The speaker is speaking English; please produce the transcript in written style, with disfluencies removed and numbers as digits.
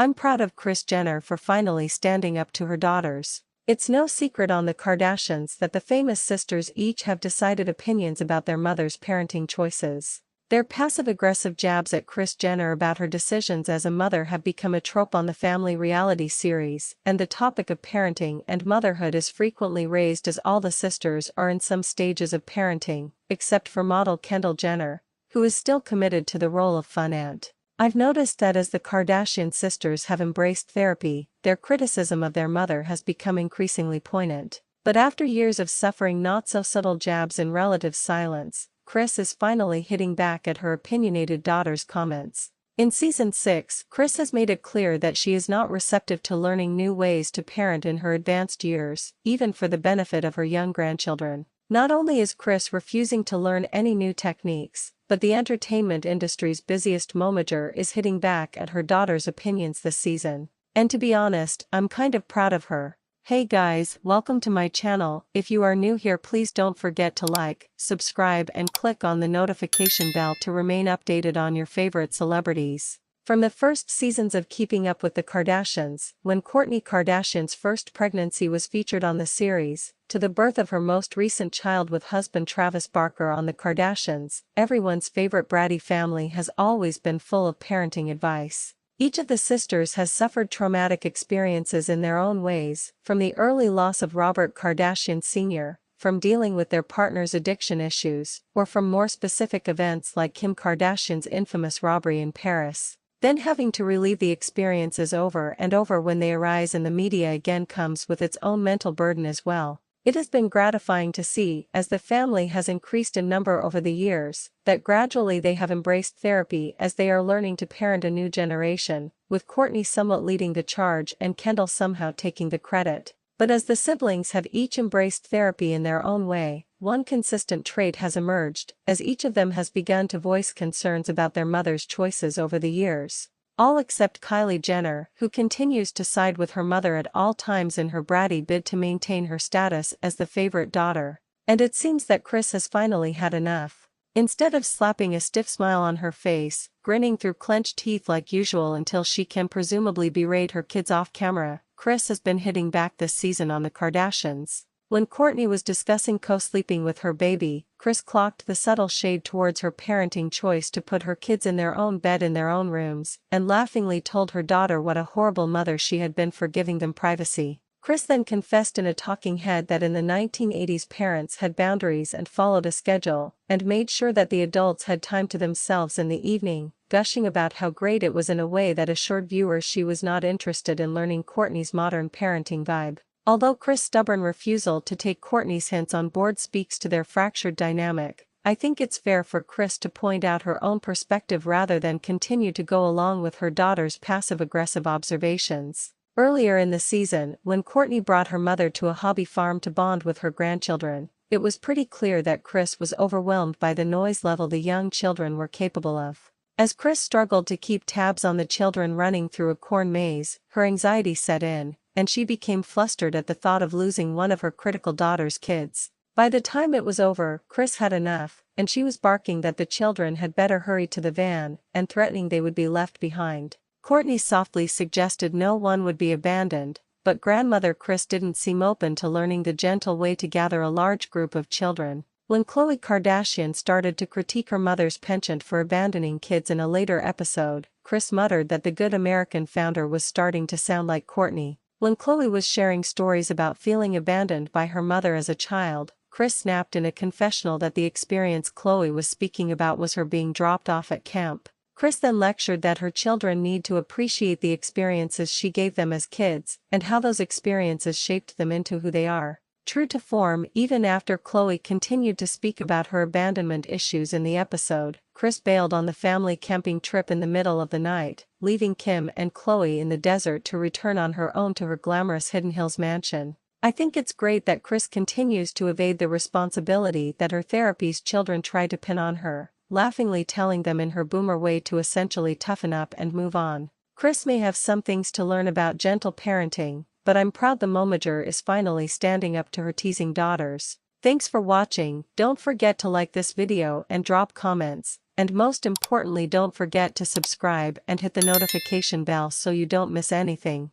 I'm proud of Kris Jenner for finally standing up to her daughters. It's no secret on the Kardashians that the famous sisters each have decided opinions about their mother's parenting choices. Their passive-aggressive jabs at Kris Jenner about her decisions as a mother have become a trope on the family reality series, and the topic of parenting and motherhood is frequently raised as all the sisters are in some stages of parenting, except for model Kendall Jenner, who is still committed to the role of fun aunt. I've noticed that as the Kardashian sisters have embraced therapy, their criticism of their mother has become increasingly poignant. But after years of suffering not-so-subtle jabs in relative silence, Kris is finally hitting back at her opinionated daughter's comments. In Season 6, Kris has made it clear that she is not receptive to learning new ways to parent in her advanced years, even for the benefit of her young grandchildren. Not only is Kris refusing to learn any new techniques, but the entertainment industry's busiest momager is hitting back at her daughter's opinions this season. And to be honest, I'm kind of proud of her. Hey guys, welcome to my channel. If you are new here, please don't forget to like, subscribe and click on the notification bell to remain updated on your favorite celebrities. From the first seasons of Keeping Up with the Kardashians, when Kourtney Kardashian's first pregnancy was featured on the series, to the birth of her most recent child with husband Travis Barker on the Kardashians, everyone's favorite bratty family has always been full of parenting advice. Each of the sisters has suffered traumatic experiences in their own ways, from the early loss of Robert Kardashian Sr., from dealing with their partner's addiction issues, or from more specific events like Kim Kardashian's infamous robbery in Paris. Then having to relive the experiences over and over when they arise in the media again comes with its own mental burden as well. It has been gratifying to see, as the family has increased in number over the years, that gradually they have embraced therapy as they are learning to parent a new generation, with Kourtney somewhat leading the charge and Kendall somehow taking the credit. But as the siblings have each embraced therapy in their own way, one consistent trait has emerged, as each of them has begun to voice concerns about their mother's choices over the years. All except Kylie Jenner, who continues to side with her mother at all times in her bratty bid to maintain her status as the favorite daughter. And it seems that Kris has finally had enough. Instead of slapping a stiff smile on her face, grinning through clenched teeth like usual until she can presumably berate her kids off camera, Kris has been hitting back this season on the Kardashians. When Kourtney was discussing co-sleeping with her baby, Kris clocked the subtle shade towards her parenting choice to put her kids in their own bed in their own rooms, and laughingly told her daughter what a horrible mother she had been for giving them privacy. Kris then confessed in a talking head that in the 1980s parents had boundaries and followed a schedule, and made sure that the adults had time to themselves in the evening, gushing about how great it was in a way that assured viewers she was not interested in learning Kourtney's modern parenting vibe. Although Kris' stubborn refusal to take Kourtney's hints on board speaks to their fractured dynamic, I think it's fair for Kris to point out her own perspective rather than continue to go along with her daughter's passive-aggressive observations. Earlier in the season, when Kourtney brought her mother to a hobby farm to bond with her grandchildren, it was pretty clear that Kris was overwhelmed by the noise level the young children were capable of. As Kris struggled to keep tabs on the children running through a corn maze, her anxiety set in, and she became flustered at the thought of losing one of her critical daughter's kids. By the time it was over, Kris had enough, and she was barking that the children had better hurry to the van, and threatening they would be left behind. Kourtney softly suggested no one would be abandoned, but grandmother Kris didn't seem open to learning the gentle way to gather a large group of children. When Khloe Kardashian started to critique her mother's penchant for abandoning kids in a later episode, Kris muttered that the good American founder was starting to sound like Kourtney. When Khloe was sharing stories about feeling abandoned by her mother as a child, Kris snapped in a confessional that the experience Khloe was speaking about was her being dropped off at camp. Kris then lectured that her children need to appreciate the experiences she gave them as kids, and how those experiences shaped them into who they are. True to form, even after Khloe continued to speak about her abandonment issues in the episode, Kris bailed on the family camping trip in the middle of the night, leaving Kim and Khloe in the desert to return on her own to her glamorous Hidden Hills mansion. I think it's great that Kris continues to evade the responsibility that her therapy's children try to pin on her, laughingly telling them in her boomer way to essentially toughen up and move on. Kris may have some things to learn about gentle parenting, but I'm proud the momager is finally standing up to her teasing daughters. Thanks for watching. Don't forget to like this video and drop comments, And most importantly, don't forget to subscribe and hit the notification bell so you don't miss anything.